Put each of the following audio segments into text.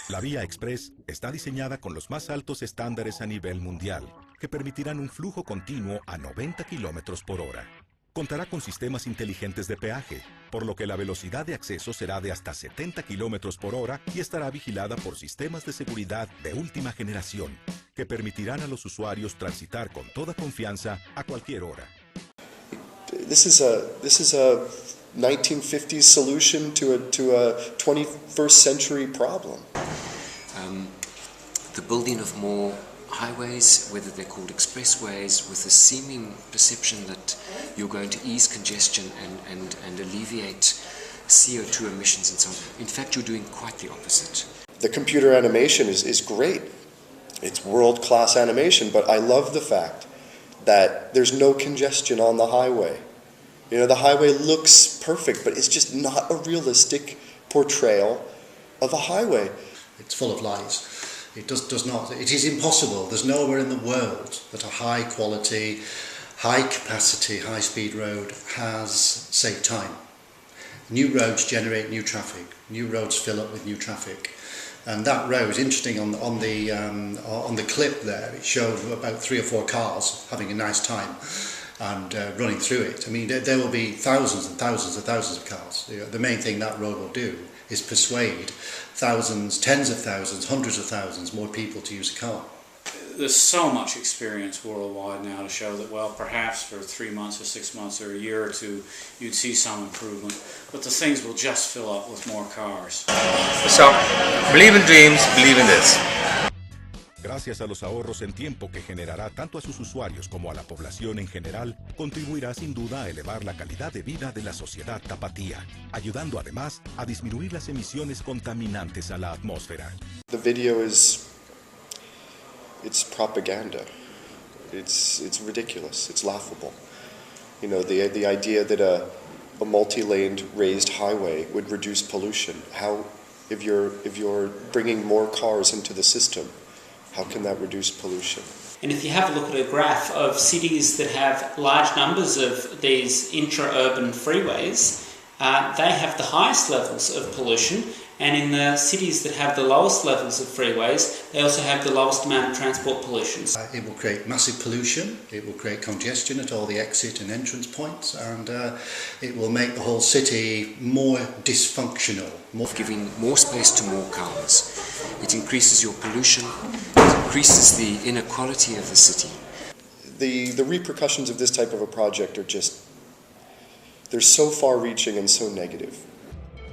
La Vía Express está diseñada con los más altos estándares a nivel mundial, que permitirán un flujo continuo a 90 kilómetros por hora. Contará con sistemas inteligentes de peaje, por lo que la velocidad de acceso será de hasta 70 kilómetros por hora y estará vigilada por sistemas de seguridad de última generación, que permitirán a los usuarios transitar con toda confianza a cualquier hora. This is a 1950s solution to a 21st century problem. The building of more highways, whether they're called expressways, with a seeming perception that you're going to ease congestion and alleviate CO2 emissions and so on. In fact, you're doing quite the opposite. The computer animation is great. It's world-class animation, but I love the fact that there's no congestion on the highway. You know, the highway looks perfect, but it's just not a realistic portrayal of a highway. It's full of lies. It is impossible. There's nowhere in the world that a high quality, high capacity, high speed road has saved time. New roads generate new traffic. New roads fill up with new traffic. And that road, interesting on the clip there, it showed about 3 or 4 cars having a nice time and running through it. I mean, there will be thousands and thousands and thousands of cars. The main thing that road will do is persuade thousands, tens of thousands, hundreds of thousands more people to use a car. There's so much experience worldwide now to show that, well, perhaps for 3 months or 6 months or a year or two, you'd see some improvement, but the things will just fill up with more cars. So, believe in dreams, believe in this. Gracias a los ahorros en tiempo que generará tanto a sus usuarios como a la población en general, contribuirá sin duda a elevar la calidad de vida de la sociedad tapatía, ayudando además a disminuir las emisiones contaminantes a la atmósfera. The video it's propaganda. It's ridiculous. It's laughable. You know, the idea that a multi-laned raised highway would reduce pollution. How, if you're bringing more cars into the system, how can that reduce pollution? And if you have a look at a graph of cities that have large numbers of these intra-urban freeways, they have the highest levels of pollution, and in the cities that have the lowest levels of freeways, they also have the lowest amount of transport pollution. It will create massive pollution, it will create congestion at all the exit and entrance points, and it will make the whole city more dysfunctional. Giving more space to more cars. It increases your pollution, it increases the inequality of the city. The repercussions of this type of a project are just, they're so far-reaching and so negative.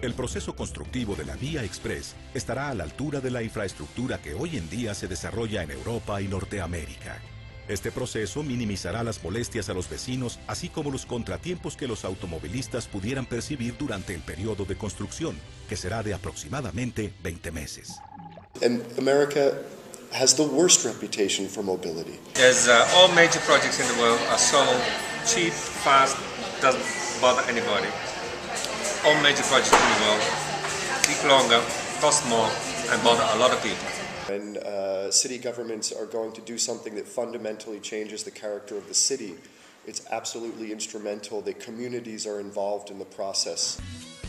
El proceso constructivo de la Vía Express estará a la altura de la infraestructura que hoy en día se desarrolla en Europa y Norteamérica. Este proceso minimizará las molestias a los vecinos, así como los contratiempos que los automovilistas pudieran percibir durante el periodo de construcción, que será de aproximadamente 20 meses. And America has the worst reputation for mobility. As all major projects in the world are so cheap, fast, doesn't bother anybody. All major projects in the world take longer, cost more, and bother a lot of people. When city governments are going to do something that fundamentally changes the character of the city, it's absolutely instrumental that communities are involved in the process.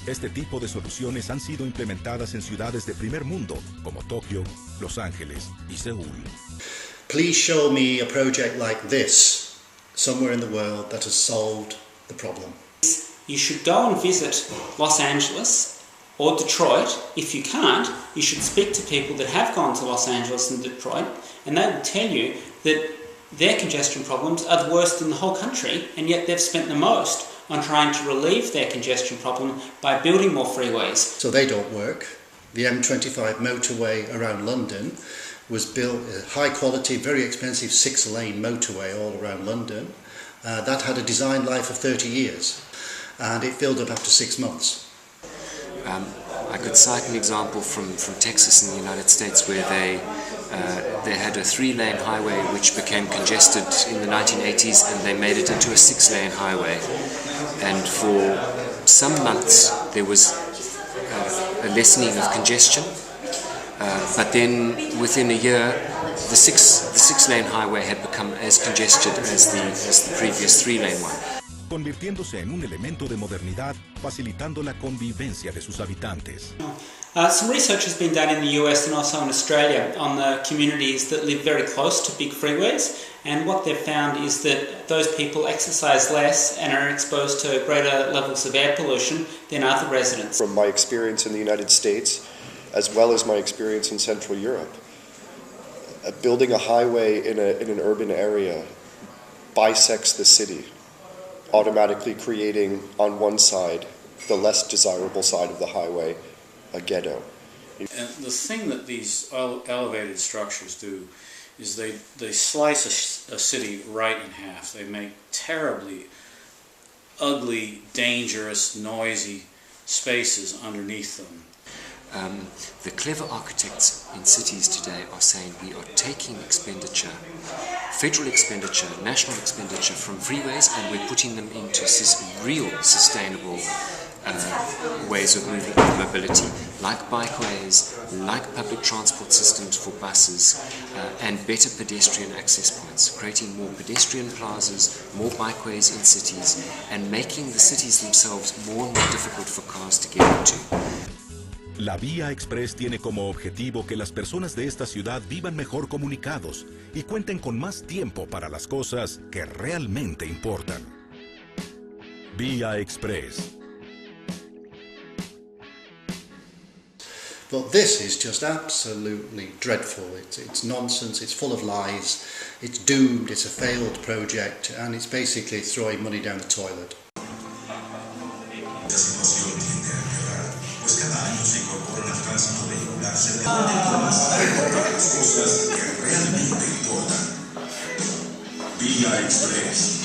Este tipo de soluciones han sido implementadas en ciudades de primer mundo, como Tokio, Los Ángeles y Seúl. Please show me a project like this somewhere in the world that has solved the problem. You should go and visit Los Angeles or Detroit. If you can't, you should speak to people that have gone to Los Angeles and Detroit, and they will tell you that their congestion problems are the worst in the whole country, and yet they've spent the most on trying to relieve their congestion problem by building more freeways. So they don't work. The M25 motorway around London was built a high quality, very expensive 6-lane motorway all around London. That had a design life of 30 years. And it filled up after 6 months. I could cite an example from Texas in the United States where they had a 3-lane highway which became congested in the 1980s, and they made it into a 6-lane highway. And for some months there was a lessening of congestion, but then within a year the 6-lane highway had become as congested as the previous 3-lane one. convirtiéndose en un elemento de modernidad, facilitando la convivencia de sus habitantes. Some research has been done in the US and also in Australia on the communities that live very close to big freeways, and what they've found is that those people exercise less and are exposed to greater levels of air pollution than other residents. From my experience in the United States, as well as my experience in Central Europe, building a highway in an urban area bisects the city, automatically creating on one side, the less desirable side of the highway, a ghetto. And the thing that these elevated structures do is they slice a city right in half. They make terribly ugly, dangerous, noisy spaces underneath them. The clever architects in cities today are saying we are taking expenditure, federal expenditure, national expenditure from freeways, and we're putting them into real sustainable ways of mobility, like bikeways, like public transport systems for buses, and better pedestrian access points, creating more pedestrian plazas, more bikeways in cities, and making the cities themselves more and more difficult for cars to get into. La Vía Express tiene como objetivo que las personas de esta ciudad vivan mejor comunicados y cuenten con más tiempo para las cosas que realmente importan. Vía Express. But this is just absolutely dreadful. It's nonsense, it's full of lies, it's doomed, it's a failed project, and it's basically throwing money down the toilet. Vía Express.